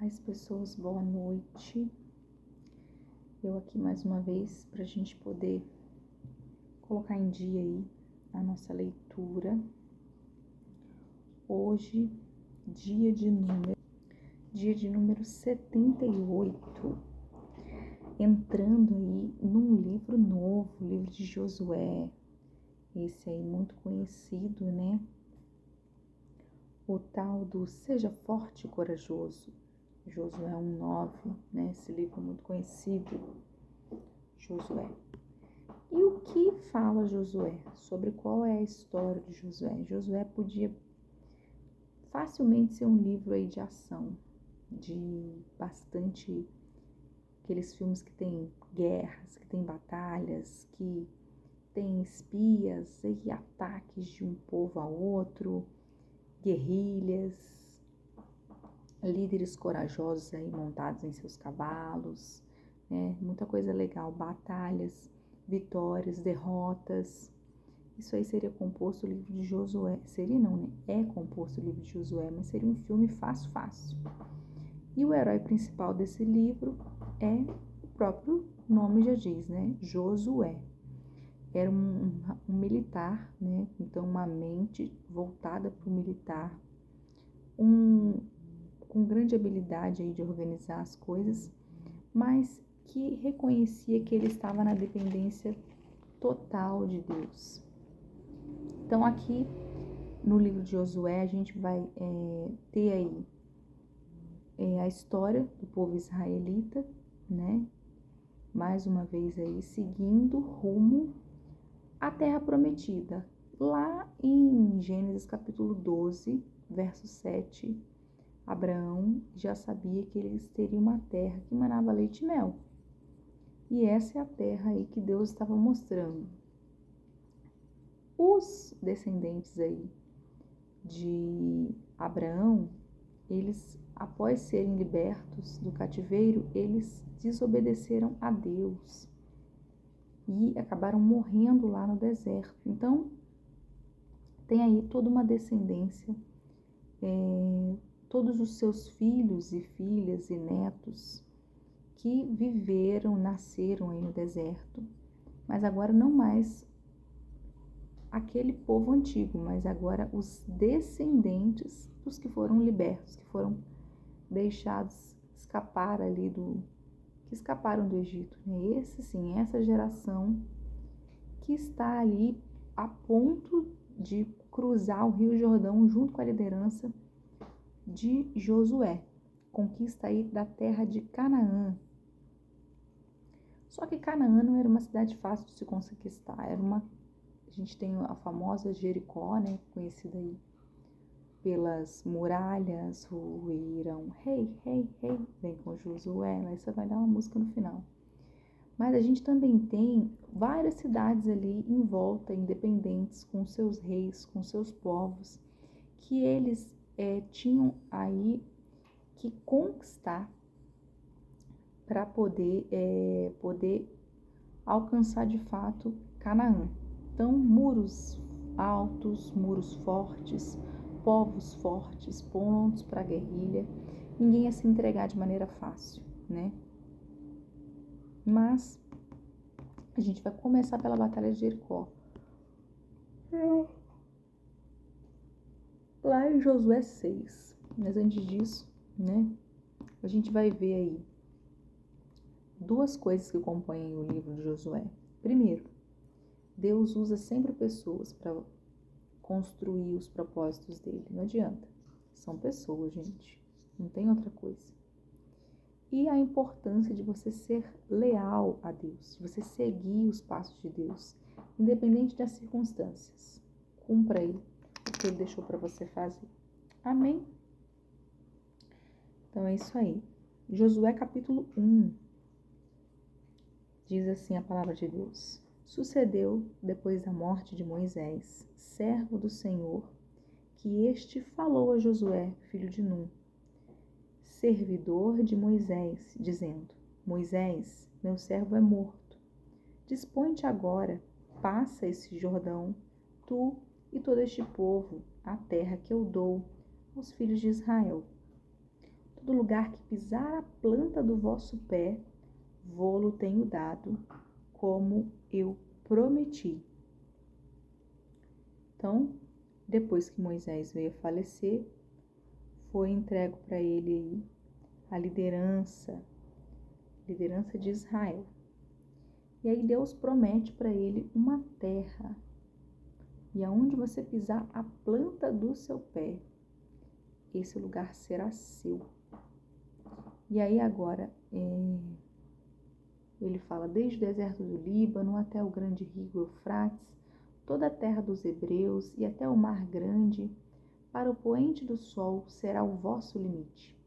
Paz, pessoas, boa noite. Eu aqui mais uma vez para a gente poder colocar em dia aí a nossa leitura. Hoje, dia de número 78, entrando aí num livro novo, o livro de Josué, esse aí muito conhecido, né? O tal do Seja Forte e Corajoso. Josué 1:9, né? Esse livro muito conhecido, Josué. E o que fala Josué? Sobre qual é a história de Josué? Josué podia facilmente ser um livro aí de ação, de bastante aqueles filmes que tem guerras, que tem batalhas, que tem espias e ataques de um povo a outro, guerrilhas, líderes corajosos aí montados em seus cavalos, né? Muita coisa legal, batalhas, vitórias, derrotas. Isso aí seria composto o livro de Josué. Seria não, né? É composto o livro de Josué, mas seria um filme fácil. E o herói principal desse livro é o próprio nome já diz, né? Josué. Era um militar, né? Então uma mente voltada para o militar, com grande habilidade aí de organizar as coisas, mas que reconhecia que ele estava na dependência total de Deus. Então aqui no livro de Josué a gente vai ter aí a história do povo israelita, né? Mais uma vez aí seguindo rumo à terra prometida. Lá em Gênesis capítulo 12, verso 7, Abraão já sabia que eles teriam uma terra que manava leite e mel. E essa é a terra aí que Deus estava mostrando. Os descendentes aí de Abraão, eles, após serem libertos do cativeiro, eles desobedeceram a Deus e acabaram morrendo lá no deserto. Então, tem aí toda uma descendência, todos os seus filhos e filhas e netos que nasceram aí no deserto, mas agora não mais aquele povo antigo, mas agora os descendentes dos que foram libertos, que foram deixados escapar ali que escaparam do Egito, né? Essa geração que está ali a ponto de cruzar o Rio Jordão junto com a liderança de Josué, conquista aí da terra de Canaã. Só que Canaã não era uma cidade fácil de se conquistar, a gente tem a famosa Jericó, né, conhecida aí pelas muralhas, ruíram, hey, vem com Josué, aí você vai dar uma música no final. Mas a gente também tem várias cidades ali em volta, independentes, com seus reis, com seus povos, que eles tinham aí que conquistar para poder alcançar de fato Canaã. Então, muros altos, muros fortes, povos fortes, pontos para a guerrilha, ninguém ia se entregar de maneira fácil, né? Mas a gente vai começar pela Batalha de Jericó. Lá em Josué 6. Mas antes disso, né, a gente vai ver aí duas coisas que compõem o livro de Josué. Primeiro, Deus usa sempre pessoas para construir os propósitos dele. Não adianta. São pessoas, gente. Não tem outra coisa. E a importância de você ser leal a Deus, de você seguir os passos de Deus, independente das circunstâncias. Cumpra aí o que ele deixou para você fazer. Amém? Então é isso aí. Josué capítulo 1. Diz assim a palavra de Deus. Sucedeu, depois da morte de Moisés, servo do Senhor, que este falou a Josué, filho de Num, servidor de Moisés, dizendo: Moisés, meu servo é morto. Dispõe-te agora, passa esse Jordão, tu e todo este povo, a terra que eu dou aos filhos de Israel. todo lugar que pisar a planta do vosso pé, vô-lo tenho dado, como eu prometi. Então, depois que Moisés veio a falecer, foi entregue para ele aí a liderança de Israel. E aí Deus promete para ele uma terra. E aonde você pisar a planta do seu pé, esse lugar será seu. E aí agora, ele fala desde o deserto do Líbano até o grande rio Eufrates, toda a terra dos hebreus e até o mar grande, para o poente do sol será o vosso limite.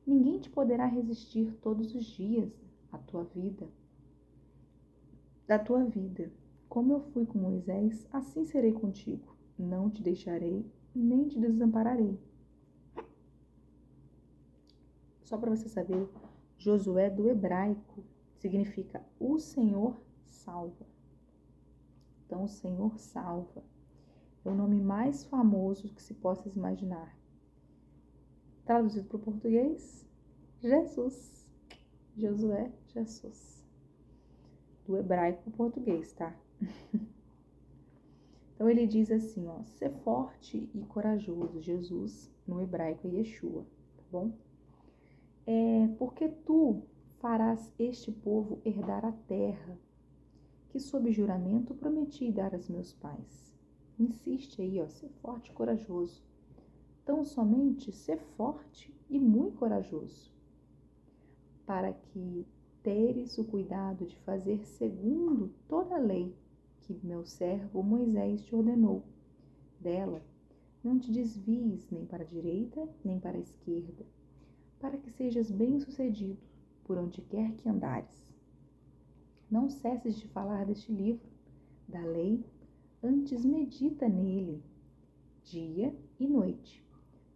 Ninguém te poderá resistir todos os dias da tua vida. Como eu fui com Moisés, assim serei contigo. Não te deixarei, nem te desampararei. Só para você saber, Josué do hebraico significa o Senhor salva. Então, o Senhor salva. É o nome mais famoso que se possa imaginar. Traduzido para o português, Jesus. Josué, Jesus. Do hebraico para o português, tá? Então ele diz assim, ó, ser forte e corajoso, Jesus, no hebraico é Yeshua, tá bom? Porque tu farás este povo herdar a terra, que sob juramento prometi dar aos meus pais. Insiste aí, ó, ser forte e corajoso. Tão somente ser forte e muito corajoso, para que teres o cuidado de fazer segundo toda a lei que meu servo Moisés te ordenou. Dela não te desvies nem para a direita, nem para a esquerda, para que sejas bem-sucedido por onde quer que andares. Não cesses de falar deste livro, da lei, antes medita nele, dia e noite,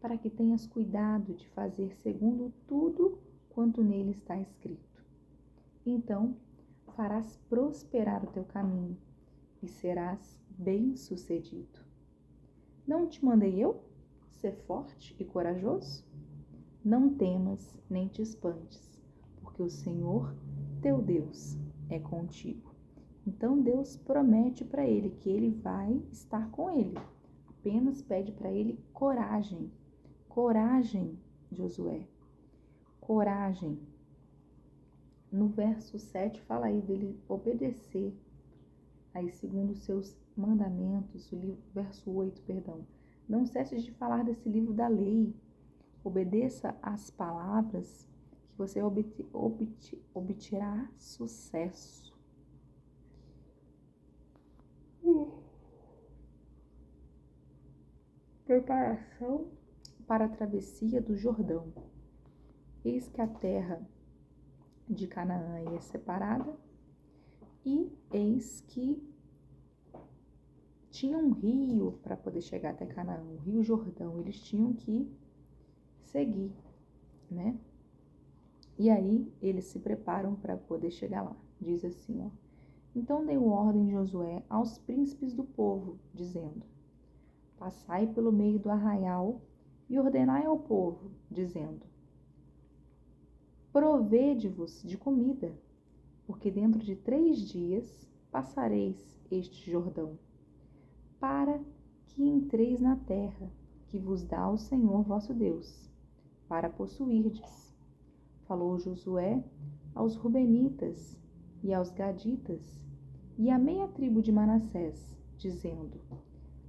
para que tenhas cuidado de fazer segundo tudo quanto nele está escrito. Então farás prosperar o teu caminho e serás bem-sucedido. Não te mandei eu ser forte e corajoso? Não temas nem te espantes, porque o Senhor, teu Deus, é contigo. Então Deus promete para ele que ele vai estar com ele. Apenas pede para ele coragem. Coragem, Josué. Coragem. No verso 7 fala aí dele obedecer aí segundo os seus mandamentos, verso 8, perdão. Não cesse de falar desse livro da lei. Obedeça às palavras que você obterá sucesso. Preparação para a travessia do Jordão. Eis que a terra de Canaã é separada, e eis que tinha um rio para poder chegar até Canaã, o rio Jordão. Eles tinham que seguir, né? E aí eles se preparam para poder chegar lá. Diz assim, ó. Então deu ordem Josué aos príncipes do povo, dizendo: passai pelo meio do arraial e ordenai ao povo, dizendo: provede-vos de comida, porque dentro de 3 dias passareis este Jordão, para que entreis na terra que vos dá o Senhor vosso Deus, para possuirdes. Falou Josué aos Rubenitas e aos Gaditas e à meia tribo de Manassés, dizendo: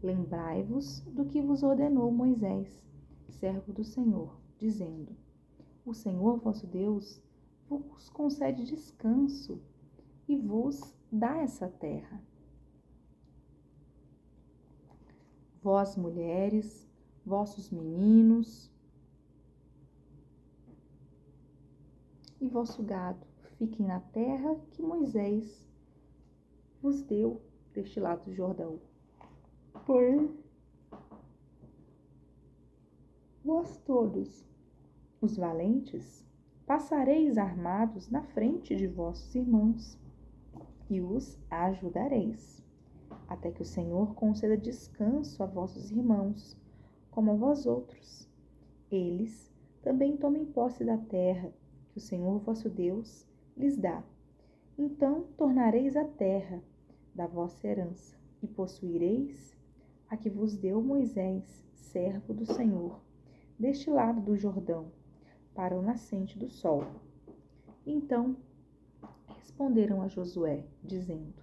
lembrai-vos do que vos ordenou Moisés, servo do Senhor, dizendo: o Senhor vosso Deus vos concede descanso e vos dá essa terra. Vós, mulheres, vossos meninos e vosso gado, fiquem na terra que Moisés vos deu deste lado do Jordão. Por vós todos, os valentes, passareis armados na frente de vossos irmãos e os ajudareis, até que o Senhor conceda descanso a vossos irmãos, como a vós outros. Eles também tomem posse da terra que o Senhor vosso Deus lhes dá. Então tornareis a terra da vossa herança, e possuireis a que vos deu Moisés, servo do Senhor, deste lado do Jordão, para o nascente do sol. Então responderam a Josué, dizendo: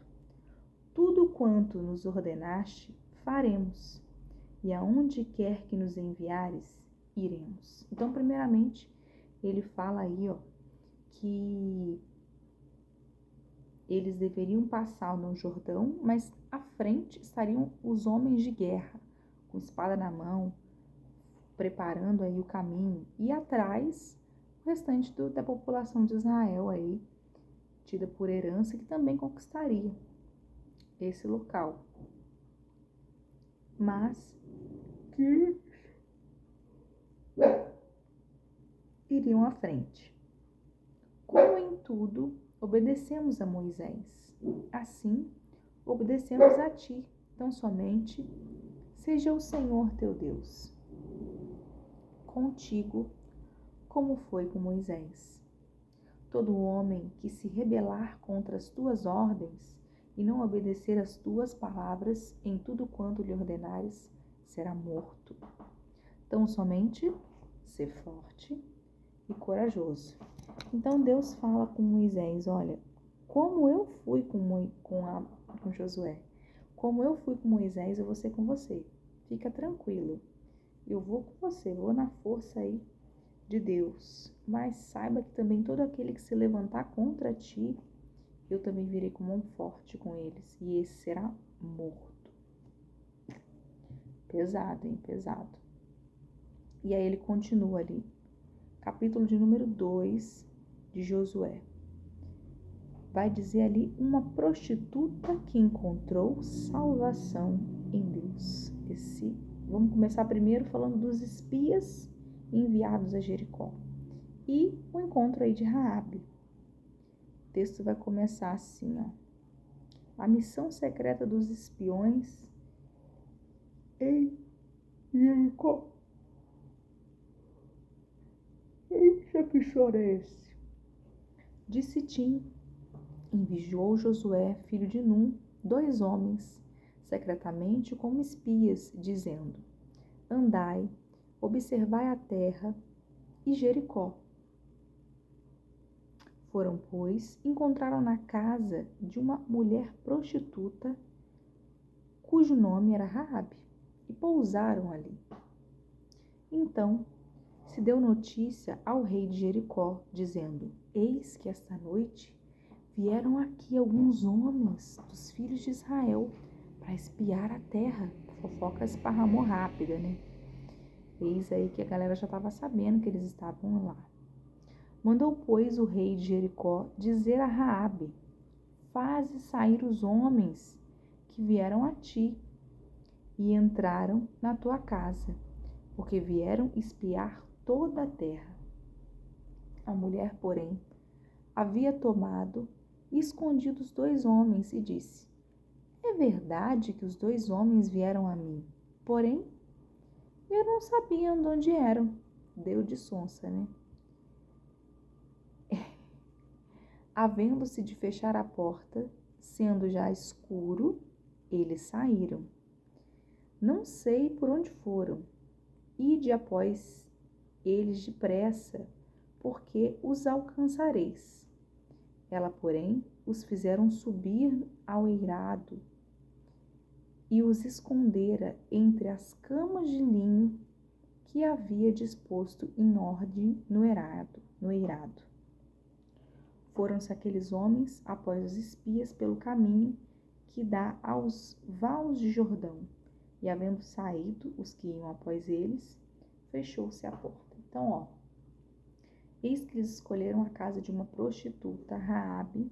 tudo quanto nos ordenaste, faremos, e aonde quer que nos enviares, iremos. Então, primeiramente, ele fala aí, que eles deveriam passar no Jordão, mas à frente estariam os homens de guerra, com espada na mão, preparando aí o caminho, e atrás o restante da população de Israel aí, tida por herança, que também conquistaria esse local. Mas que iriam à frente. Como em tudo obedecemos a Moisés, assim obedecemos a ti, tão somente seja o Senhor teu Deus contigo, como foi com Moisés. Todo homem que se rebelar contra as tuas ordens e não obedecer às tuas palavras em tudo quanto lhe ordenares, será morto. Tão somente ser forte e corajoso. Então Deus fala com Moisés: olha, como eu fui com Josué, como eu fui com Moisés, eu vou ser com você. Fica tranquilo, eu vou com você, vou na força aí de Deus. Mas saiba que também todo aquele que se levantar contra ti, eu também virei com mão forte com eles, e esse será morto. Pesado, hein? Pesado. E aí ele continua ali, capítulo de número 2 de Josué. Vai dizer ali, uma prostituta que encontrou salvação em Deus. Vamos começar primeiro falando dos espias enviados a Jericó. E o encontro aí de Raabe. O texto vai começar assim, a missão secreta dos espiões em Jericó. Eita, que choro é esse? De Sitim, enviou Josué, filho de Num, 2 homens, secretamente como espias, dizendo: andai, observai a terra e Jericó. Foram, pois, encontraram na casa de uma mulher prostituta, cujo nome era Raabe, e pousaram ali. Então se deu notícia ao rei de Jericó, dizendo: eis que esta noite vieram aqui alguns homens dos filhos de Israel para espiar a terra. A fofoca esparramou rápida, né? Eis aí que a galera já estava sabendo que eles estavam lá. Mandou, pois, o rei de Jericó dizer a Raabe: faze sair os homens que vieram a ti e entraram na tua casa, porque vieram espiar toda a terra. A mulher, porém, havia tomado e escondido os 2 homens e disse: é verdade que os 2 homens vieram a mim, porém eu não sabia de onde eram. Deu de sonsa, né? Havendo-se de fechar a porta, sendo já escuro, eles saíram. Não sei por onde foram. Ide após eles depressa, porque os alcançareis. Ela, porém, os fizeram subir ao eirado e os escondera entre as camas de linho que havia disposto em ordem no eirado. Foram-se aqueles homens após os espias pelo caminho que dá aos vales de Jordão, e havendo saído os que iam após eles, fechou-se a porta. Então, eis que eles escolheram a casa de uma prostituta, Raabe,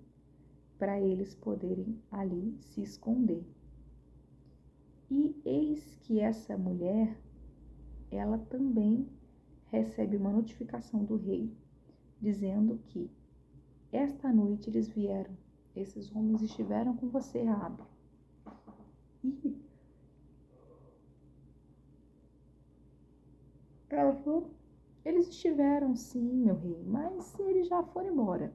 para eles poderem ali se esconder. E eis que essa mulher, ela também recebe uma notificação do rei, dizendo que esta noite eles vieram, esses homens estiveram com você, Raabe. E ela falou: eles estiveram sim, meu rei, mas eles já foram embora.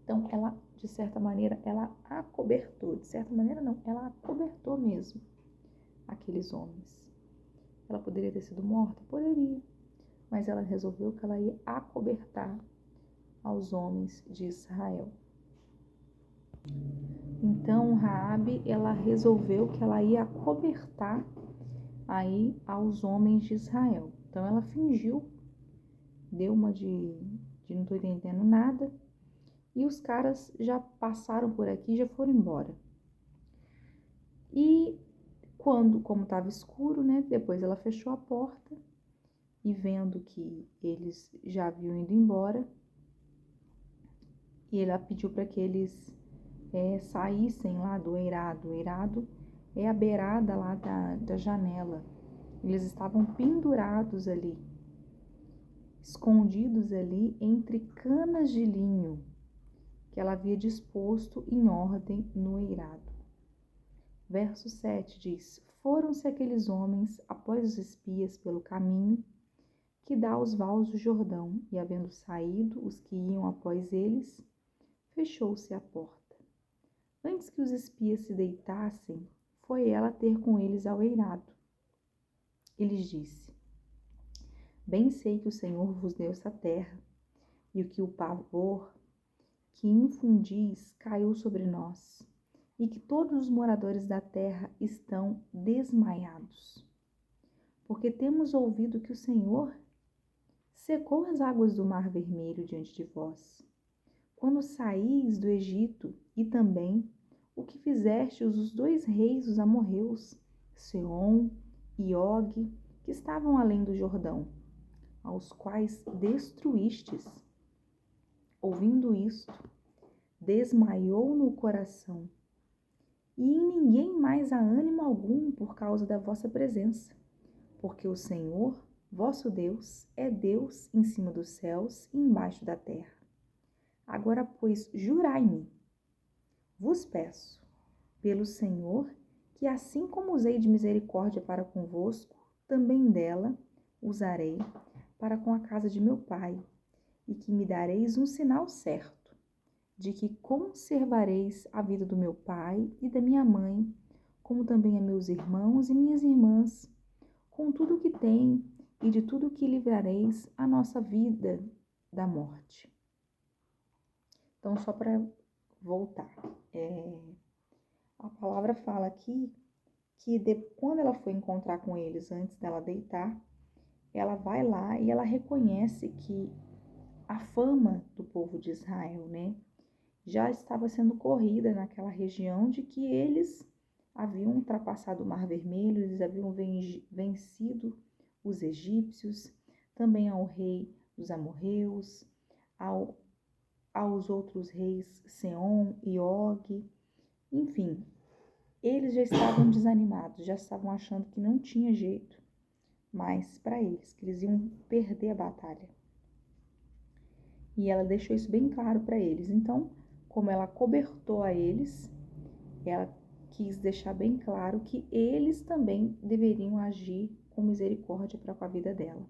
Então, ela, de certa maneira, ela acobertou. De certa maneira, não, ela acobertou mesmo aqueles homens. Ela poderia ter sido morta? Poderia. Mas ela resolveu que ela ia acobertar aos homens de Israel. Então, Raabe, ela resolveu que ela ia acobertar aí aos homens de Israel. Então, ela fingiu, deu uma de não tô entendendo nada, e os caras já passaram por aqui, já foram embora. E como estava escuro, né, depois ela fechou a porta e vendo que eles já haviam ido embora, e ela pediu para que eles saíssem lá do eirado. O eirado é a beirada lá da janela. Eles estavam pendurados ali, escondidos ali entre canas de linho que ela havia disposto em ordem no eirado. Verso 7 diz: Foram-se aqueles homens após os espias pelo caminho que dá aos vales do Jordão, e havendo saído os que iam após eles, fechou-se a porta. Antes que os espias se deitassem, foi ela ter com eles ao eirado. E lhes disse: Bem sei que o Senhor vos deu essa terra, e que o pavor que infundis caiu sobre nós, e que todos os moradores da terra estão desmaiados. Porque temos ouvido que o Senhor secou as águas do Mar Vermelho diante de vós, quando saís do Egito, e também o que fizestes os 2 reis dos amorreus, Seom e Og, que estavam além do Jordão, aos quais destruístes. Ouvindo isto, desmaiou no coração, e em ninguém mais há ânimo algum por causa da vossa presença, porque o Senhor, vosso Deus, é Deus em cima dos céus e embaixo da terra. Agora, pois, jurai-me, vos peço, pelo Senhor, que assim como usei de misericórdia para convosco, também dela usarei para com a casa de meu pai, e que me dareis um sinal certo, de que conservareis a vida do meu pai e da minha mãe, como também a meus irmãos e minhas irmãs, com tudo o que tem, e de tudo o que livrareis a nossa vida da morte. Então, só para voltar, a palavra fala aqui que quando ela foi encontrar com eles antes dela deitar, ela vai lá e ela reconhece que a fama do povo de Israel, né, já estava sendo corrida naquela região de que eles haviam ultrapassado o Mar Vermelho, eles haviam vencido os egípcios, também ao rei dos amorreus, aos outros reis Seom e Og, enfim, eles já estavam desanimados, já estavam achando que não tinha jeito mais para eles, que eles iam perder a batalha. E ela deixou isso bem claro para eles. Então, como ela cobertou a eles, ela quis deixar bem claro que eles também deveriam agir com misericórdia para com a vida dela.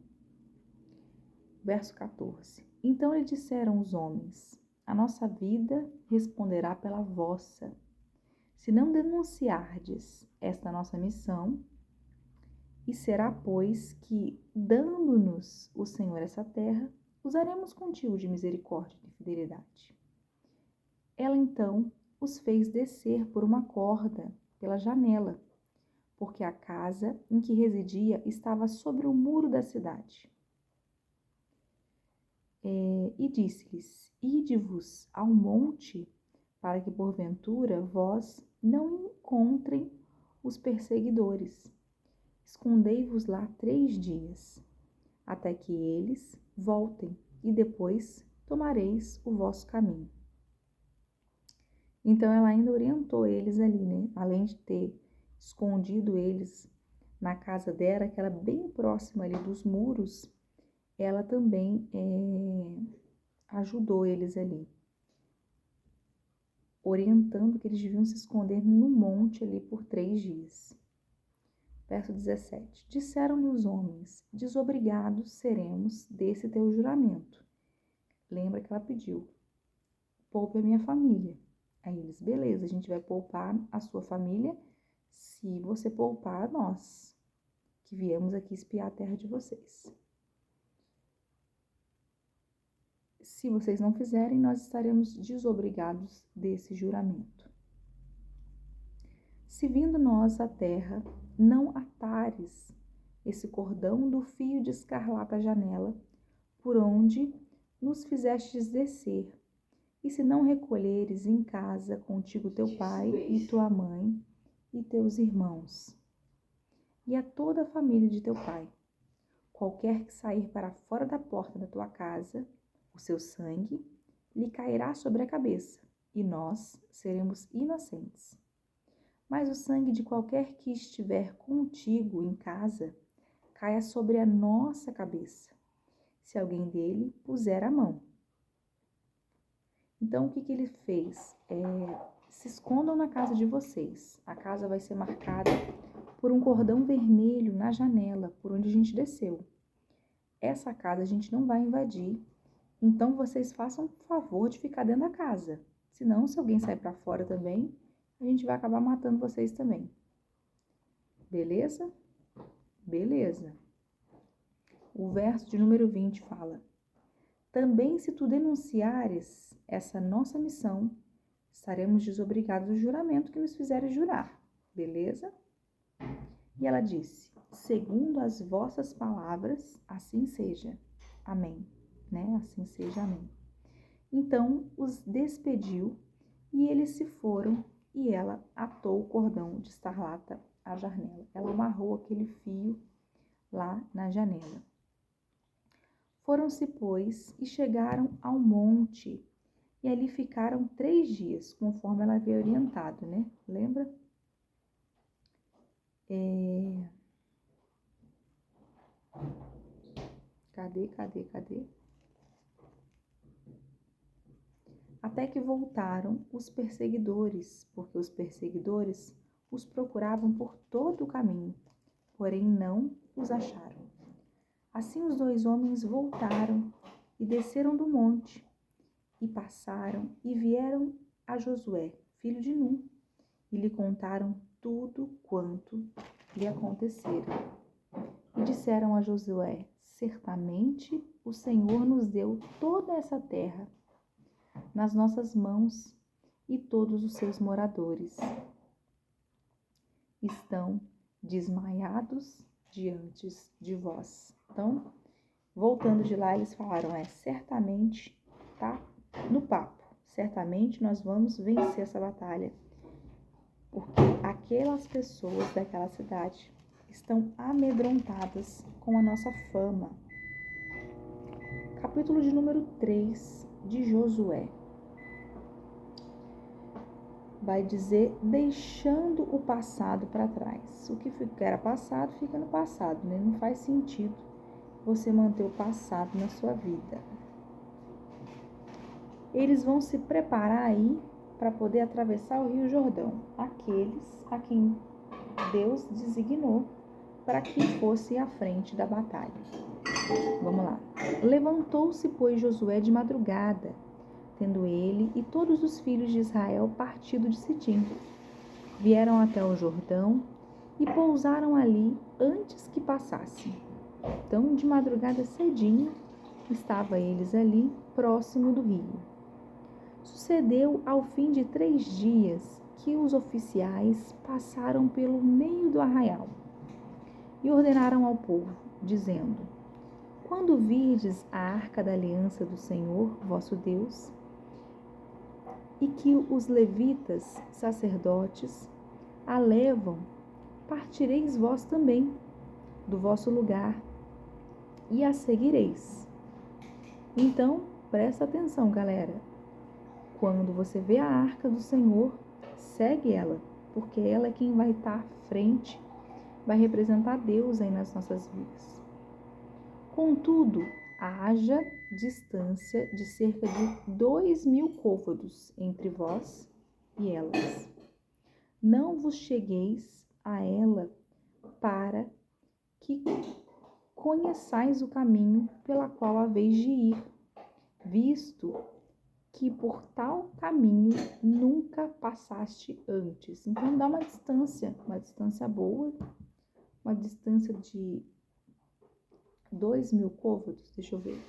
Verso 14. Então lhe disseram os homens: A nossa vida responderá pela vossa. Se não denunciardes esta nossa missão, e será, pois, que, dando-nos o Senhor essa terra, usaremos contigo de misericórdia e de fidelidade. Ela então os fez descer por uma corda pela janela, porque a casa em que residia estava sobre o muro da cidade. E disse-lhes: Ide-vos ao monte, para que porventura vós não encontrem os perseguidores. Escondei-vos lá 3 dias, até que eles voltem, e depois tomareis o vosso caminho. Então ela ainda orientou eles ali, né? Além de ter escondido eles na casa dela, que era bem próxima ali dos muros, ela também ajudou eles ali, orientando que eles deviam se esconder no monte ali por 3 dias. Verso 17. Disseram-lhe os homens: desobrigados seremos desse teu juramento. Lembra que ela pediu: poupe a minha família. Aí eles: beleza, a gente vai poupar a sua família se você poupar a nós, que viemos aqui espiar a terra de vocês. Se vocês não fizerem, nós estaremos desobrigados desse juramento. Se vindo nós à terra, não atares esse cordão do fio de escarlata à janela, por onde nos fizestes descer, e se não recolheres em casa contigo teu pai e tua mãe e teus irmãos, e a toda a família de teu pai, qualquer que sair para fora da porta da tua casa, o seu sangue lhe cairá sobre a cabeça, e nós seremos inocentes. Mas o sangue de qualquer que estiver contigo em casa caia sobre a nossa cabeça, se alguém dele puser a mão. Então, o que ele fez? Se escondam na casa de vocês. A casa vai ser marcada por um cordão vermelho na janela, por onde a gente desceu. Essa casa a gente não vai invadir, então vocês façam o favor de ficar dentro da casa. Senão, se alguém sair para fora também, a gente vai acabar matando vocês também. Beleza? Beleza. O verso de número 20 fala: também se tu denunciares essa nossa missão, estaremos desobrigados do juramento que nos fizeres jurar. Beleza? E ela disse: segundo as vossas palavras, assim seja. Amém. Né? Assim seja, amém. Então os despediu e eles se foram, e ela atou o cordão de escarlata à janela. Ela amarrou aquele fio lá na janela. Foram-se, pois, e chegaram ao monte, e ali ficaram 3 dias, conforme ela havia orientado, né? Lembra? Cadê? Até que voltaram os perseguidores, porque os perseguidores os procuravam por todo o caminho, porém não os acharam. Assim os 2 homens voltaram e desceram do monte, e passaram e vieram a Josué, filho de Num, e lhe contaram tudo quanto lhe acontecera. E disseram a Josué: certamente o Senhor nos deu toda essa terra nas nossas mãos, e todos os seus moradores estão desmaiados diante de vós. Então, voltando de lá, eles falaram: certamente, tá no papo, certamente nós vamos vencer essa batalha, porque aquelas pessoas daquela cidade estão amedrontadas com a nossa fama. Capítulo de número 3 de Josué. Vai dizer: deixando o passado para trás. O que era passado, fica no passado, né? Não faz sentido você manter o passado na sua vida. Eles vão se preparar aí para poder atravessar o Rio Jordão. Aqueles a quem Deus designou para que fosse à frente da batalha. Vamos lá. Levantou-se, pois, Josué de madrugada, tendo ele e todos os filhos de Israel partido de Sitim. Vieram até o Jordão e pousaram ali antes que passassem. Então, de madrugada cedinho, estavam eles ali, próximo do rio. Sucedeu ao fim de 3 dias que os oficiais passaram pelo meio do arraial e ordenaram ao povo, dizendo: quando virdes a arca da aliança do Senhor, vosso Deus, e que os levitas, sacerdotes, a levam, partireis vós também do vosso lugar e a seguireis. Então, presta atenção, galera. Quando você vê a arca do Senhor, segue ela, porque ela é quem vai estar à frente, vai representar Deus aí nas nossas vidas. Contudo, haja distância de cerca de 2.000 côvados entre vós e elas. Não vos chegueis a ela para que conheçais o caminho pela qual haveis de ir, visto que por tal caminho nunca passaste antes. Então dá uma distância boa, uma distância de 2.000 côvados, deixa eu ver.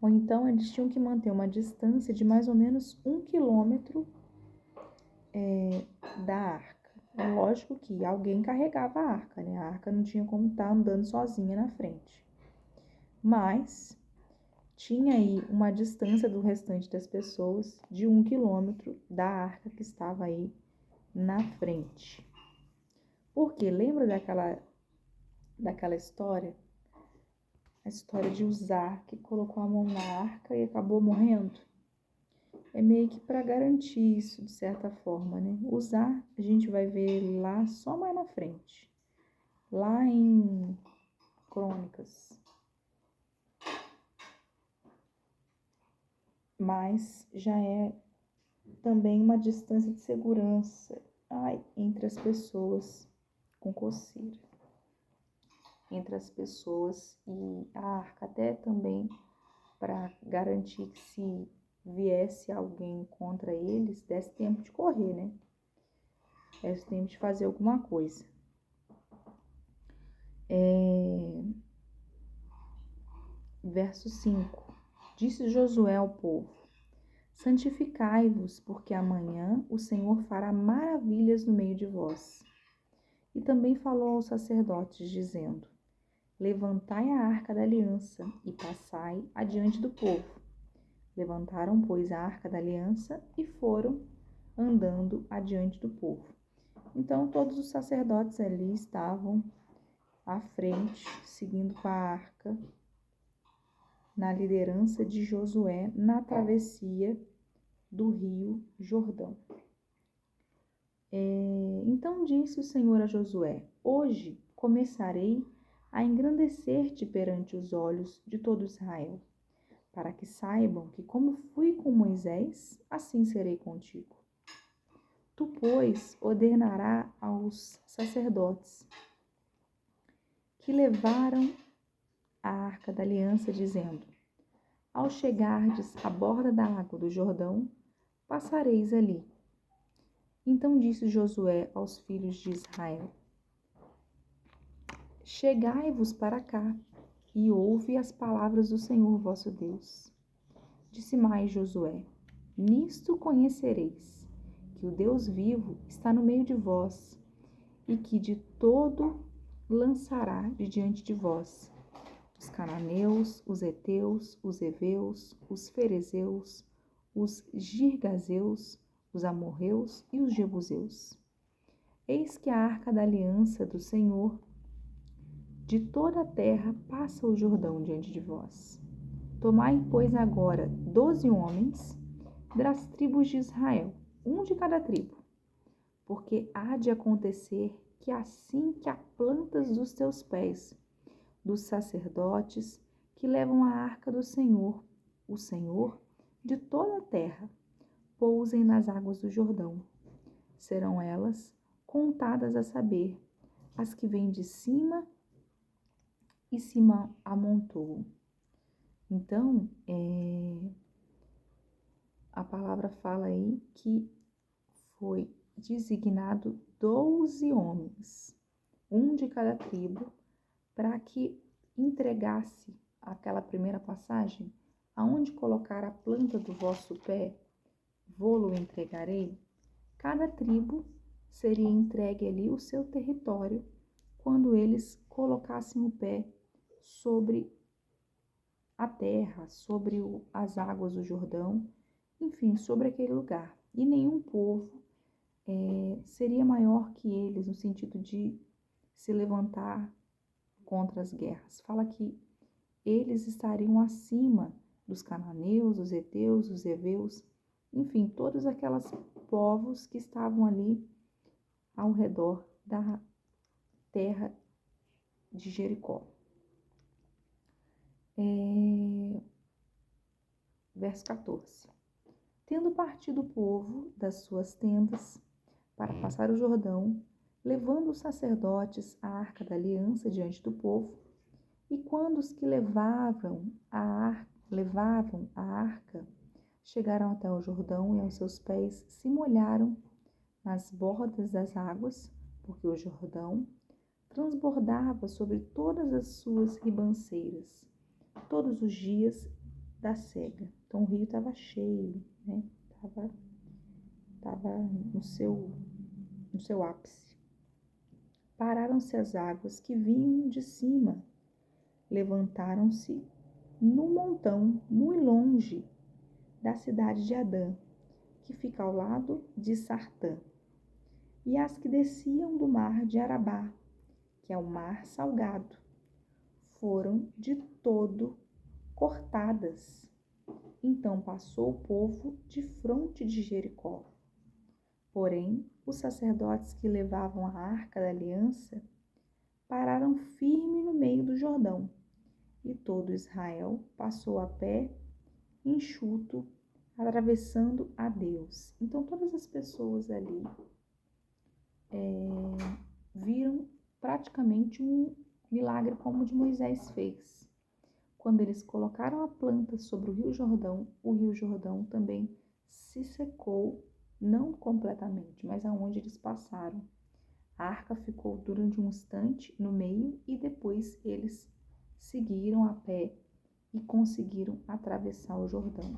Ou então eles tinham que manter uma distância de mais ou menos 1 quilômetro da arca. É lógico que alguém carregava a arca, né? A arca não tinha como estar andando sozinha na frente. Mas tinha aí uma distância do restante das pessoas de 1 quilômetro da arca que estava aí na frente. Porque lembra daquela história? A história de Uzá, que colocou a mão na arca e acabou morrendo? É meio que para garantir isso, de certa forma, né? Uzá, a gente vai ver lá só mais na frente. Lá em Crônicas. Mas já é também uma distância de segurança entre as pessoas com coceira. Entre as pessoas e a arca, até também para garantir que se viesse alguém contra eles, desse tempo de correr, né? Desse tempo de fazer alguma coisa. Verso 5. Disse Josué ao povo: santificai-vos, porque amanhã o Senhor fará maravilhas no meio de vós. E também falou aos sacerdotes, dizendo: levantai a arca da aliança e passai adiante do povo. Levantaram, pois, a arca da aliança e foram andando adiante do povo. Então, todos os sacerdotes ali estavam à frente, seguindo com a arca, na liderança de Josué, na travessia do rio Jordão. Então disse o Senhor a Josué: hoje começarei a engrandecer-te perante os olhos de todo Israel, para que saibam que como fui com Moisés, assim serei contigo. Tu, pois, ordenarás aos sacerdotes que levaram a arca da aliança, dizendo: ao chegardes à borda da água do Jordão, passareis ali. Então disse Josué aos filhos de Israel: chegai-vos para cá e ouve as palavras do Senhor vosso Deus. Disse mais Josué: nisto conhecereis que o Deus vivo está no meio de vós e que de todo lançará de diante de vós os cananeus, os heteus, os heveus, os ferezeus, os girgazeus, os amorreus e os jebuseus. Eis que a arca da aliança do Senhor de toda a terra passa o Jordão diante de vós. Tomai, pois, agora 12 homens das tribos de Israel, um de cada tribo, porque há de acontecer que assim que a plantas dos teus pés, dos sacerdotes que levam a arca do Senhor, o Senhor de toda a terra, pousem nas águas do Jordão. Serão elas contadas, a saber, as que vêm de cima e se amontoam. Então, a palavra fala aí que foi designado 12 homens, um de cada tribo, para que entregasse aquela primeira passagem, aonde colocar a planta do vosso pé, vô-lo entregarei. Cada tribo seria entregue ali o seu território quando eles colocassem o pé sobre a terra, sobre as águas do Jordão, enfim, sobre aquele lugar. E nenhum povo seria maior que eles no sentido de se levantar contra as guerras. Fala que eles estariam acima dos cananeus, dos heteus, dos heveus, enfim, todos aqueles povos que estavam ali ao redor da terra de Jericó. Verso 14. Tendo partido o povo das suas tendas para passar o Jordão, levando os sacerdotes a arca da aliança diante do povo. E quando os que levavam a arca chegaram até o Jordão e aos seus pés se molharam nas bordas das águas, porque o Jordão transbordava sobre todas as suas ribanceiras, todos os dias da cega. Então o rio estava cheio, né? Estava no seu ápice. Pararam-se as águas que vinham de cima, levantaram-se num montão muito longe da cidade de Adã, que fica ao lado de Sartã, e as que desciam do mar de Arabá, que é o mar salgado, foram de todo cortadas. Então passou o povo de fronte de Jericó. Porém, os sacerdotes que levavam a arca da aliança pararam firme no meio do Jordão, e todo Israel passou a pé, enxuto, atravessando a Deus. Então todas as pessoas ali viram praticamente um milagre como o de Moisés fez. Quando eles colocaram a planta sobre o Rio Jordão também se secou, não completamente, mas aonde eles passaram. A arca ficou durante um instante no meio e depois eles seguiram a pé e conseguiram atravessar o Jordão.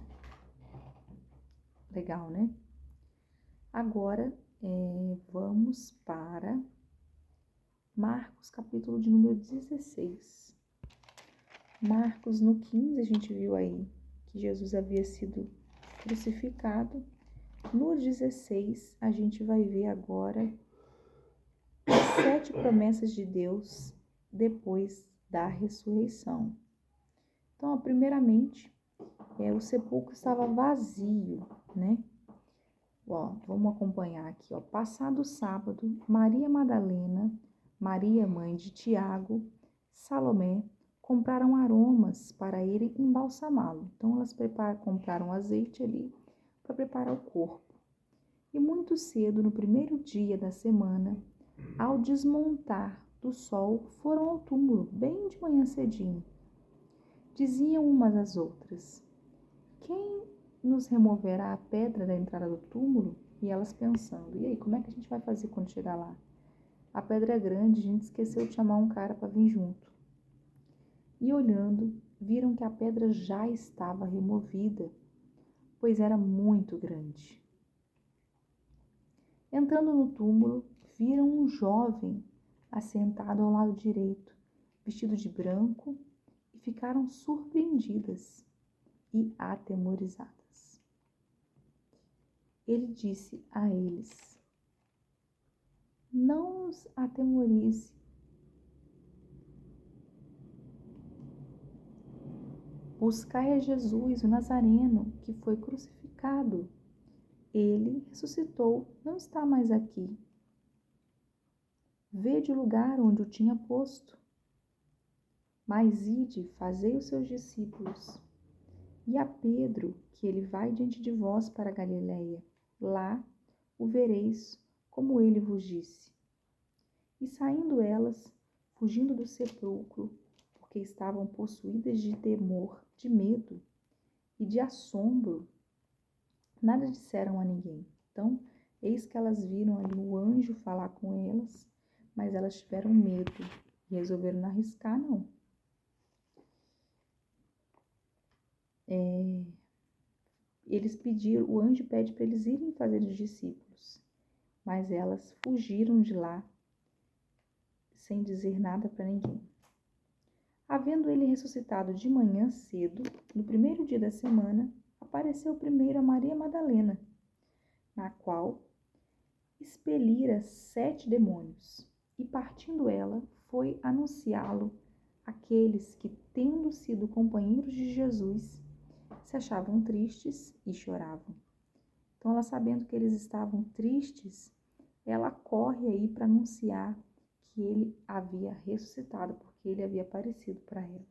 Legal, né? Agora, vamos para Marcos, capítulo de número 16. Marcos, no 15, a gente viu aí que Jesus havia sido crucificado. No 16, a gente vai ver agora as 7 promessas de Deus depois da ressurreição. Então, primeiramente, o sepulcro estava vazio, né? Vamos acompanhar aqui, Passado o sábado, Maria Madalena, Maria, mãe de Tiago, Salomé, compraram aromas para irem embalsamá-lo. Então, elas compraram azeite ali para preparar o corpo. E muito cedo, no primeiro dia da semana, ao desmontar do sol, foram ao túmulo, bem de manhã cedinho. Diziam umas às outras: quem nos removerá a pedra da entrada do túmulo? E elas pensando: e aí, como é que a gente vai fazer quando chegar lá? A pedra é grande, a gente esqueceu de chamar um cara para vir junto. E olhando, viram que a pedra já estava removida, pois era muito grande. Entrando no túmulo, viram um jovem assentado ao lado direito, vestido de branco, e ficaram surpreendidas e atemorizadas. Ele disse a eles: não os atemorize. Buscai a Jesus, o Nazareno, que foi crucificado. Ele ressuscitou, não está mais aqui. Vede o lugar onde o tinha posto. Mas ide, fazei os seus discípulos. E a Pedro, que ele vai diante de vós para a Galiléia. Lá o vereis, como ele vos disse. E saindo elas, fugindo do sepulcro, porque estavam possuídas de temor, de medo e de assombro, nada disseram a ninguém. Então, eis que elas viram ali o anjo falar com elas, mas elas tiveram medo e resolveram não arriscar, não. O anjo pede para eles irem fazer os discípulos, mas elas fugiram de lá sem dizer nada para ninguém. Havendo ele ressuscitado de manhã cedo, no primeiro dia da semana, apareceu primeiro a Maria Madalena, na qual expelira 7 demônios, e partindo ela, foi anunciá-lo àqueles que, tendo sido companheiros de Jesus, se achavam tristes e choravam. Então, ela, sabendo que eles estavam tristes, ela corre aí para anunciar que ele havia ressuscitado, porque ele havia aparecido para ela.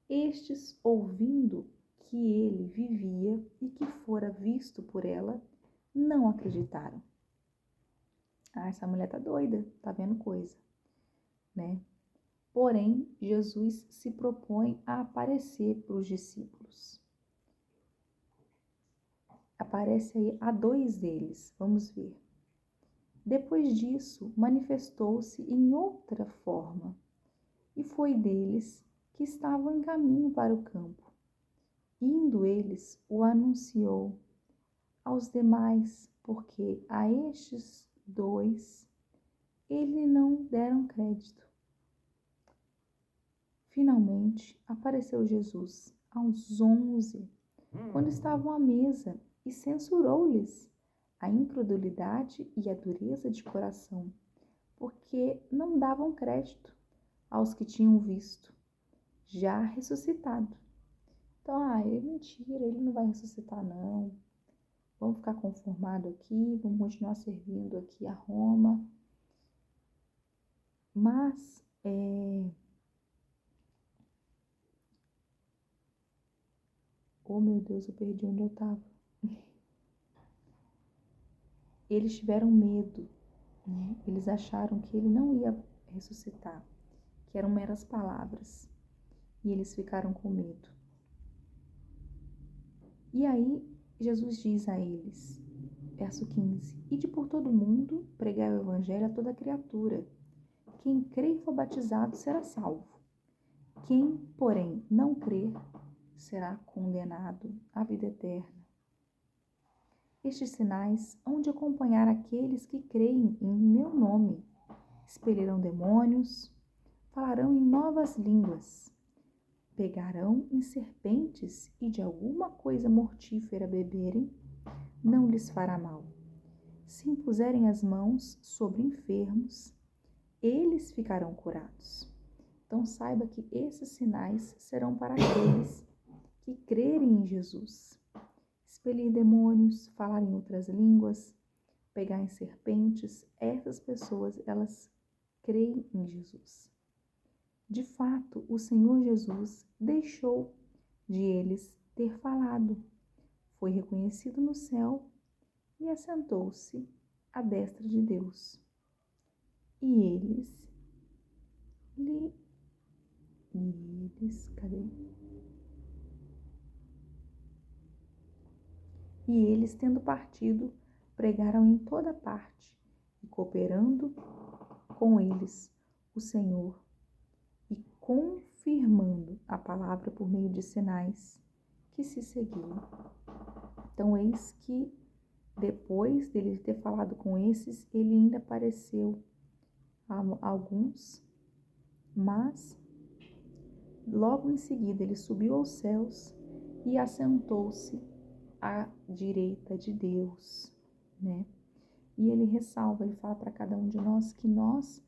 Estes, ouvindo que ele vivia e que fora visto por ela, não acreditaram. Ah, essa mulher tá doida, tá vendo coisa, né? Porém, Jesus se propõe a aparecer para os discípulos. Aparece aí a 2 deles, vamos ver. Depois disso, manifestou-se em outra forma, e foi deles que estavam em caminho para o campo. Indo eles, o anunciou aos demais, porque a estes 2 ele não deram crédito. Finalmente, apareceu Jesus aos 11, quando estavam à mesa, e censurou-lhes a incredulidade e a dureza de coração, porque não davam crédito aos que tinham visto, já ressuscitado. Então, é mentira, ele não vai ressuscitar não. Vamos ficar conformados aqui, vamos continuar servindo aqui a Roma. Mas, oh meu Deus, eu perdi onde eu estava. Eles tiveram medo, né? Eles acharam que ele não ia ressuscitar, que eram meras palavras. E eles ficaram com medo. E aí, Jesus diz a eles, verso 15: Ide por todo mundo, pregai o evangelho a toda criatura. Quem crer e for batizado será salvo. Quem, porém, não crer, será condenado à vida eterna. Estes sinais hão de acompanhar aqueles que creem em meu nome. Expelirão demônios, falarão em novas línguas, pegarão em serpentes e de alguma coisa mortífera beberem, não lhes fará mal. Se impuserem as mãos sobre enfermos, eles ficarão curados. Então saiba que esses sinais serão para aqueles que crerem em Jesus. Expelir demônios, falar em outras línguas, pegar em serpentes, essas pessoas, elas creem em Jesus. De fato, o Senhor Jesus deixou de eles ter falado, foi reconhecido no céu e assentou-se à destra de Deus. E eles, tendo partido, pregaram em toda parte, e cooperando com eles o Senhor, e confirmando a palavra por meio de sinais que se seguiam. Então, eis que, depois dele ter falado com esses, ele ainda apareceu a alguns, mas logo em seguida ele subiu aos céus e assentou-se à direita de Deus, né? E ele ressalva, ele fala para cada um de nós que nós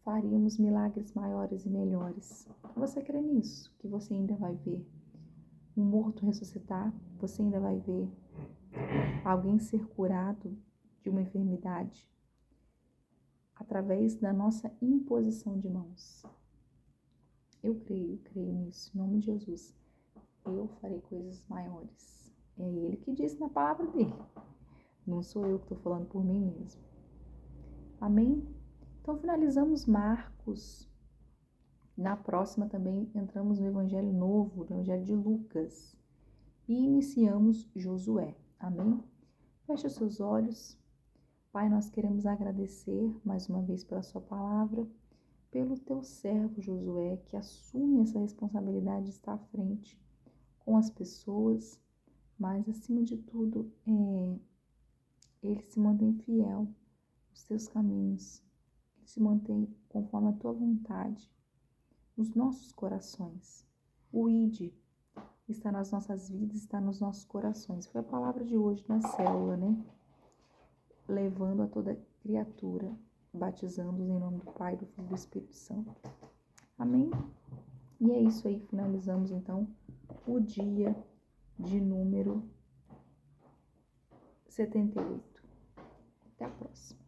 faríamos milagres maiores e melhores. Você crê nisso? Que você ainda vai ver um morto ressuscitar? Você ainda vai ver alguém ser curado de uma enfermidade através da nossa imposição de mãos? Eu creio nisso, em nome de Jesus. Eu farei coisas maiores. É ele que diz na palavra dele. Não sou eu que estou falando por mim mesmo. Amém? Então finalizamos Marcos. Na próxima também entramos no Evangelho Novo, no Evangelho de Lucas. E iniciamos Josué. Amém? Feche os seus olhos. Pai, nós queremos agradecer mais uma vez pela sua palavra, pelo teu servo Josué, que assume essa responsabilidade de estar à frente com as pessoas, mas acima de tudo, ele se mantém fiel aos teus caminhos, ele se mantém conforme a tua vontade, nos nossos corações. O ID está nas nossas vidas, está nos nossos corações. Foi a palavra de hoje na célula, né? Levando a toda criatura, batizando-os em nome do Pai, do Filho e do Espírito Santo. Amém? E é isso aí, finalizamos então o dia de número 78. Até a próxima.